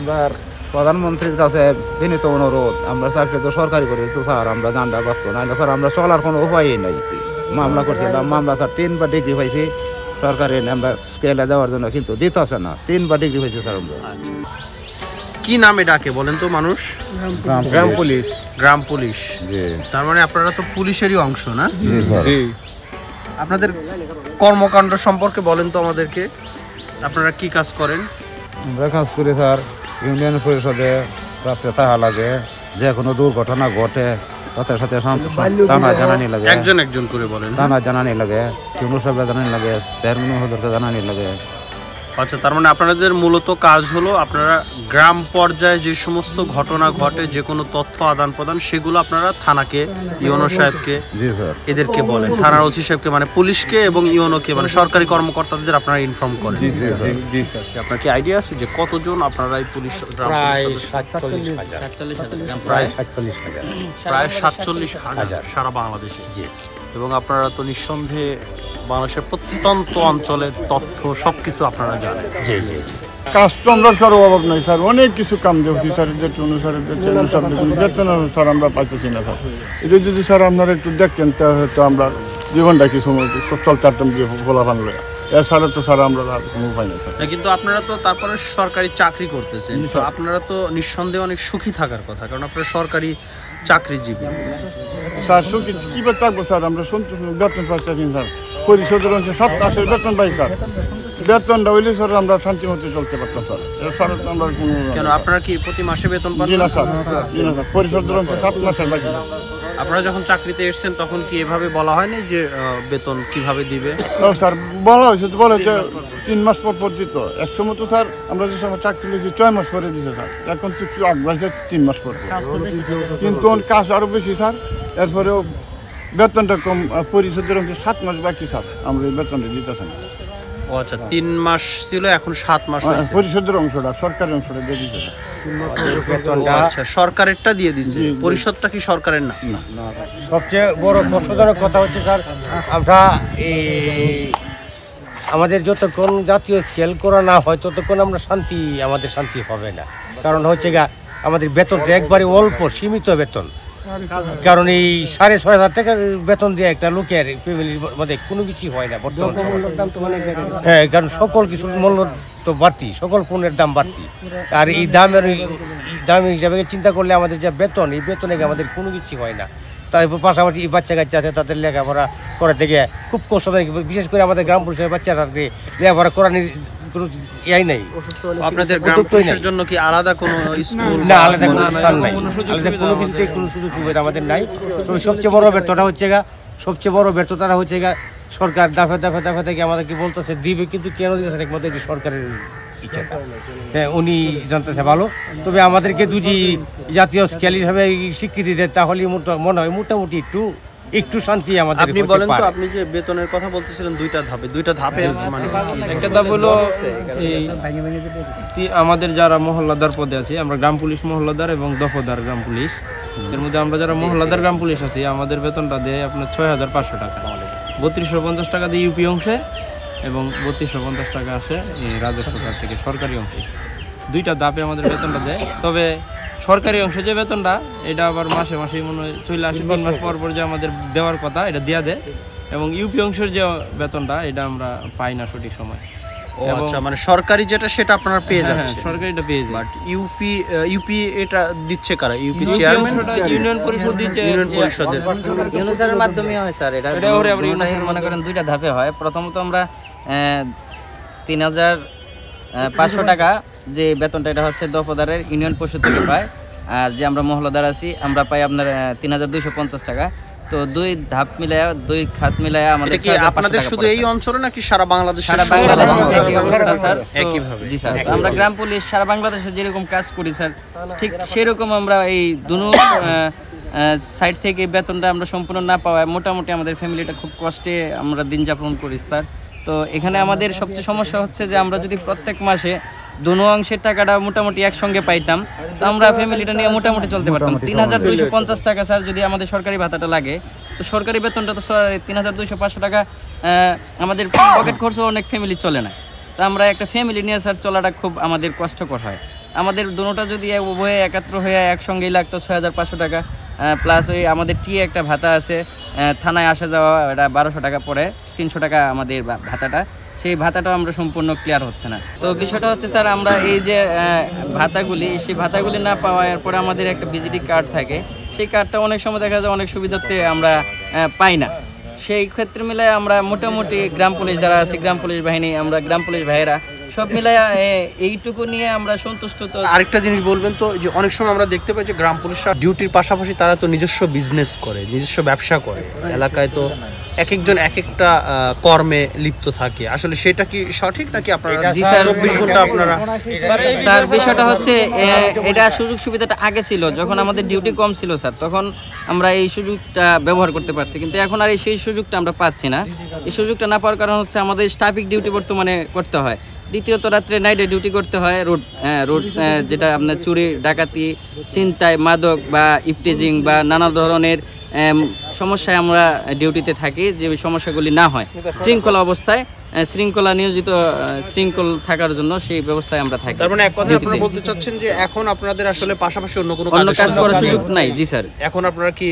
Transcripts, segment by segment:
আমরা প্রধানমন্ত্রীর কাছে বিনীত অনুরোধ, আমরা চাকরি তো সরকারি করি তো স্যার, আমরা জানটা পারতো না স্যার, আমরা চলার কোনো উপায়ই নাই। মামলা করছিলাম, মামলা স্যার 3বার ডিগ্রি পাইছি সরকারি আমরা স্কেলে দেওয়ার জন্য, কিন্তু দিতেছে না। 3বার ডিগ্রি পাইছি স্যার আমরা। কি নামে ডাকে বলেন তো মানুষ? গ্রাম পুলিশ। গ্রাম পুলিশ, তার মানে আপনারা তো পুলিশেরই অংশ না? জি। আপনাদের কর্মকাণ্ড সম্পর্কে বলেন তো আমাদেরকে, আপনারা কি কাজ করেন? আমরা কাজ করি স্যার ইউনিয়ন পরিষদে, রাত্রে থাকা লাগে, যে কোনো দুর্ঘটনা ঘটে তাদের সাথে টানা জানানি লাগে। একজন একজন করে বলেন। টানা জানানি লাগে, কোনো সবকে জানানি লাগে, চেয়ারম্যান মহোদয়কে জানানি লাগে। আচ্ছা, তার মানে আপনাদের মূলত কাজ হলো আপনারা গ্রাম পর্যায়ে যে সমস্ত ঘটনা ঘটে, যে কোনো তথ্য আদান প্রদান, সেগুলো আপনারা থানাকে, ইওনো সাহেবকে, জি স্যার, এদেরকে বলেন, থানার ওসি সাহেবকে মানে পুলিশকে এবং ইওনোকে মানে সরকারি কর্মকর্তাদের আপনারা ইনফর্ম করেন। জি স্যার। আপনার কি আইডিয়া আছে যে কতজন আপনারা এই পুলিশ? প্রায় 47,000। প্রায় 47,000 সারা বাংলাদেশে। এবং আপনারা তো নিঃসন্দেহে বাংলাদেশের প্রত্যন্ত অঞ্চলের তথ্য সবকিছু আপনারা জানেন। জি। কাজ তো আমরা স্যার অভাব নাই স্যার, অনেক কিছু কাম দেখছি স্যার, বেতন স্যার আমরা পাইতেছি না স্যার। এটা যদি স্যার আপনারা একটু দেখতেন তাহলে তো আমরা জীবনটা কিছু চলতে পারতাম বলা ভাঙলে। এছাড়া তো স্যার আমরা কোনো উপায় নেই স্যার। কিন্তু আপনারা তো তারপরে সরকারি চাকরি করতেছেন, তো আপনারা তো নিঃসন্দেহে অনেক সুখী থাকার কথা, কারণ আপনারা সরকারি চাকরিজীবী। স্যার সুখী কীভাবে থাকবো স্যার, আমরা সন্তুষ্ট বেতন পাচ্ছি স্যার, পরিষদের অংশে 7 মাসের বেতন পাই স্যার। বেতনটা হইলে স্যার আমরা শান্তি মতো চলতে পারতাম স্যার। এছাড়া তো আমরা কোনো কেন আপনারা কি প্রতি মাসে বেতন পান? জি না স্যার, পরিষদের অংশে 7 মাসের বাকি। আপনারা যখন চাকরিতে এসেছেন তখন কি এভাবে বলা হয়নি যে বেতন কিভাবে দিবে? স্যার বলা হয়েছে তো, বলা হয়েছে 3 মাস পর দিত। একসময় তো স্যার আমরা যে সময় চাকরি নিয়েছি 6 মাস পরে দিছে স্যার, এখন তো একটু আগে 3 মাস পর, কিন্তু কাজ আরও বেশি স্যার। এরপরেও বেতনটা কম, পরিষদের অংশে 7 মাস বাকি স্যার, আমরা এই বেতনটা দিতেছেন। ও আচ্ছা, 3 মাস ছিল, এখন 7 মাস হয়েছে। পরিষদের অংশটা, সরকারের অংশটা দিয়ে দিতে স্যার। আচ্ছা, সরকারেরটা দিয়ে দিছে, পরিষদটা কি সরকারের না? সবচেয়ে বড় কষ্টজনক কথা হচ্ছে স্যার, আমরা আমাদের যতক্ষণ জাতীয় স্কেল করা না হয় ততক্ষণ আমাদের শান্তি হবে না। কারণ হচ্ছে গা আমাদের বেতনটা একবারে অল্প, সীমিত বেতন। কারণ এই 6,500 টাকার বেতন দিয়ে একটা লোকের ফ্যামিলির মধ্যে কোনো কিছু হয় না বর্তমান সময়ে। হ্যাঁ, কারণ সকল কিছুর মূল্য তো বাড়তি, সকল পণ্যের দাম বাড়তি। আর এই দাম হিসাবে চিন্তা করলে আমাদের যে বেতন, এই বেতনে আমাদের কোনো কিছু হয় না। তাই পাশাপাশি বাচ্চা কাচ্চা আছে, তাদের লেখাপড়া করা থেকে খুব কষ্ট হয়। বিশেষ করে আমাদের গ্রাম পুলিশের বাচ্চারাকে লেখাপড়া করার কোনো ইয়াই নাই। আপনাদের গ্রাম পুলিশের জন্য কি আলাদা কোনো স্কুল? না, আলাদা কোনো স্থান নাই, আলাদা কোনো কিছুতে কোনো সুযোগ সুবিধা আমাদের নাই। তবে সবচেয়ে বড় ব্যর্থতা হচ্ছে গা সরকার দাফে থেকে আমাদেরকে বলতেছে দিবে, কিন্তু কেন দিতেছে একমাত্র সরকারের ইচ্ছাটা। হ্যাঁ, উনি জানতেছে ভালো। তবে আমাদেরকে যদি জাতীয় স্কেল হিসাবে স্বীকৃতি দেয় তাহলে মনে হয় মোটামুটি একটু শান্তি আমাদের। আপনি বলেন তো, আপনি যে বেতনের কথা বলতেছিলেন দুইটা ধাপে মানে একটা ধাপ হলো আমাদের যারা মহল্লাদার পদে আছে, আমরা গ্রাম পুলিশ মহল্লাদার এবং দফদার গ্রাম পুলিশ, এর মধ্যে আমরা যারা মহল্লাদার গ্রাম পুলিশ আছি আমাদের বেতনটা দেয় আপনার 6,500 টাকা। 3250 টাকা দিয়ে ইউপি অংশে এবং 3250 টাকা আসে রাজস্ব খাত থেকে সরকারি অংশে। দুইটা ধাপে আমাদের বেতনটা দেয়। তবে সরকারি অংশে যে বেতনটা, এটা আবার মাসে মনে হয় চলে আসে, 3 মাস পর যে আমাদের দেওয়ার কথা এটা দেওয়া দেয়। এবং ইউপি অংশের যে বেতনটা এটা আমরা পাই না সঠিক সময়। আচ্ছা, মানে সরকারি যেটা সেটা আপনারা পেয়ে যাচ্ছেন? সরকারিটা পেয়ে যায়। বাট ইউপি এটা দিচ্ছে কারা? ইউপি চেয়ারম্যান, ইউনিয়ন পরিষদ দিচ্ছে, ইউনিয়ন পরিষদের ইউনুসের মাধ্যমে হয় স্যার। এটা মনে করেন দুইটা ধাপে হয়। প্রথমত আমরা 3,500 টাকা যে বেতনটা, এটা হচ্ছে দফদারের ইউনিয়ন পরিষদ থেকে পায়। আর যে আমরা মহল্লাদার আছি আমরা পাই আপনার 3,250 টাকা। তো দুই ধাপ মিলায়া, দুই খাত মিলায়া আমাদের কি আপনাদের শুধু এই অঞ্চলে নাকি সারা বাংলাদেশে? সারা বাংলাদেশে একই অবস্থা স্যার। একইভাবে? জি স্যার, আমরা গ্রাম পুলিশ সারা বাংলাদেশে যেরকম কাজ করি স্যার, ঠিক সেরকম আমরা এই দুনো সাইড থেকে বেতনটা আমরা সম্পূর্ণ না পাওয়ায় মোটামুটি আমাদের ফ্যামিলিটা খুব কষ্টে আমরা দিন যাপন করি স্যার। তো এখানে আমাদের সবচেয়ে সমস্যা হচ্ছে যে আমরা যদি প্রত্যেক মাসে দুনো অংশের টাকাটা মোটামুটি একসঙ্গে পাইতাম, তো আমরা ফ্যামিলিটা নিয়ে মোটামুটি চলতে পারতাম। 3,250 টাকা স্যার যদি আমাদের সরকারি ভাতাটা লাগে, তো সরকারি বেতনটা তো 3,250 টাকা আমাদের পকেট খরচও অনেক ফ্যামিলি চলে না। তো আমরা একটা ফ্যামিলি নিয়ে স্যার চলাটা খুব আমাদের কষ্টকর হয়। আমাদের দুটোটা যদি উভয়ে একাত্র হয়ে একসঙ্গেই লাগতো 6,500 টাকা, প্লাস ওই আমাদের একটা ভাতা আছে, থানায় আসা যাওয়া, এটা 1200 টাকা পড়ে, 300 টাকা আমাদের ভাতাটা, সেই ভাতাটাও আমরা সম্পূর্ণ ক্লিয়ার হচ্ছে না। তো বিষয়টা হচ্ছে স্যার, আমরা এই যে সেই ভাতাগুলি না পাওয়ার পরে আমাদের একটা ভিজিটি কার্ড থাকে, সেই কার্ডটা অনেক সময় দেখা যায় অনেক সুবিধাতে আমরা পাই না। সেই ক্ষেত্রে মিলে আমরা মোটামুটি গ্রাম পুলিশ যারা আছে, গ্রাম পুলিশ বাহিনী, আমরা গ্রাম পুলিশ ভাইয়েরা সব মিলাই এইটুকু নিয়ে আমরা সন্তুষ্ট। তো আরেকটা জিনিস বলবেন তো, যে অনেক সময় আমরা দেখতে পাই যে গ্রাম পুলিশরা ডিউটির পাশাপাশি তারা তো নিজস্ব বিজনেস করে, নিজস্ব ব্যবসা করে, এলাকায় তো এক একজন এক একটা কর্মে লিপ্ত থাকে, আসলে সেটা কি সঠিক নাকি আপনারা 24 ঘন্টা আপনারা? স্যার বিষয়টা হচ্ছে এটা সুযোগ সুবিধাটা আগে ছিল, যখন আমাদের ডিউটি কম ছিল স্যার, তখন আমরা এই সুযোগটা ব্যবহার করতে পারছি, কিন্তু এখন আর সেই সুযোগটা আমরা পাচ্ছি না। এই সুযোগটা না পাওয়ার কারণ হচ্ছে আমাদের স্টাফিক ডিউটি বর্তমানে করতে হয়, দ্বিতীয়ত রাত্রে নাইটে ডিউটি করতে হয়, রোড যেটা আপনার চুরি ডাকাতি, ছিনতাই, মাদক বা ইফটিজিং বা নানা ধরনের সমস্যায় আমরা ডিউটিতে থাকি, যে সমস্যাগুলি না হয় শৃঙ্খলা অবস্থায়, শৃঙ্খলা নিয়োজিত শৃঙ্খল থাকার জন্য সেই ব্যবস্থায় আমরা থাকি। তার মানে এক কথায় আপনারা বলতে চাচ্ছেন যে এখন আপনাদের আসলে পাশাপাশি অন্য কোনো কাজ করার সুযোগ নাই? জি স্যার। এখন আপনারা কি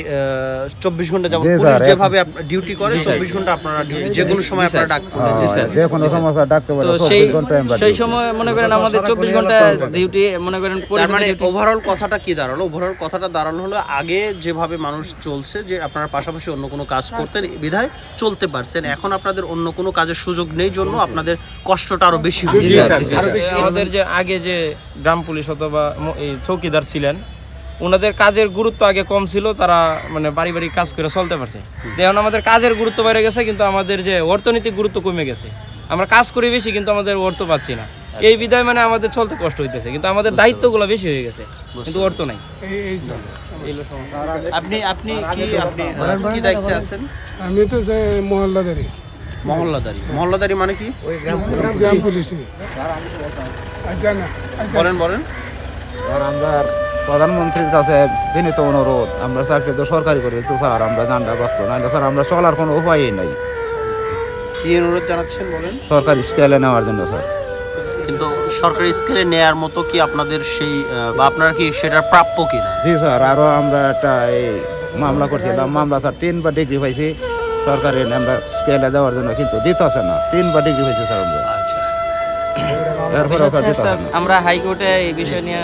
24 ঘন্টা যেমন পুলিশ যেভাবে ডিউটি করে 24 ঘন্টা আপনারা ডিউটি যে কোনো সময় আপনারা ডাকতে পারেন? জি স্যার, যে কোনো সমস্যা ডাকতে পারে, তো 24 ঘন্টা সেই সময় মনে করেন আমাদের 24 ঘন্টা ডিউটি, মনে করেন তার মানে ওভারঅল কথাটা কি দাঁড়ালো? ওভারঅল কথাটা দাঁড়ালো হলো আগে যেভাবে মানুষ চলছে, যে আপনারা পাশাপাশি অন্য কোনো কাজ করতেন বিধায় চলতে পারছেন, এখন আপনাদের অন্য কোনো কাজের সুযোগ নেই জন্য আপনাদের কষ্টটা আরো বেশি হচ্ছে। আমাদের যে আগে যে গ্রাম পুলিশ অথবা এই চৌকিদার ছিলেন, ওনাদের কাজের গুরুত্ব আগে কম ছিল, তারা মানে পারিবারিক কাজ করে চলতে পারছে। এখন আমাদের কাজের গুরুত্ব বেড়ে গেছে, কিন্তু আমাদের যে অর্থনৈতিক গুরুত্ব কমে গেছে। আমরা কাজ করি বেশি, কিন্তু আমাদের অর্থ পাচ্ছি না, এই বিধায় মানে আমাদের চলতে কষ্ট হইতেছে, কিন্তু আমাদের দায়িত্বগুলো বেশি হয়ে গেছে, কিন্তু অর্থ নাই। আপনি কি দায়িত্বে আছেন? আমি তো মহল্লাদারি। মহল্লাদারি মানে কি? গ্রাম পুলিশে। বলেন। আর আমরা প্রধানমন্ত্রীর কাছে বিনীত অনুরোধ, আমরা চাকরি তো সরকারি করি, তো স্যার আমরা জানটা বাঁচতো না, স্যার আমরা চলার কোনো উপায়ই নাই। কি অনুরোধ জানাচ্ছেন বলেন? সরকারি স্কেলে নেওয়ার জন্য স্যার। কিন্তু সরকারি স্কেলে নেয়ার মতো কি আপনাদের সেই বা আপনারা কি সেটার প্রাপ্য কিনা? জি স্যার, আরও আমরা একটা এই মামলা করছিলাম, মামলা স্যার 3বার ডিগ্রি পাইছি সরকারি আমরা স্কেলে দেওয়ার জন্য, কিন্তু দিতেছে না, 3বার ডিগ্রি পাইছি স্যার আমরা। আমরা হাইকোর্টে এই বিষয় নিয়ে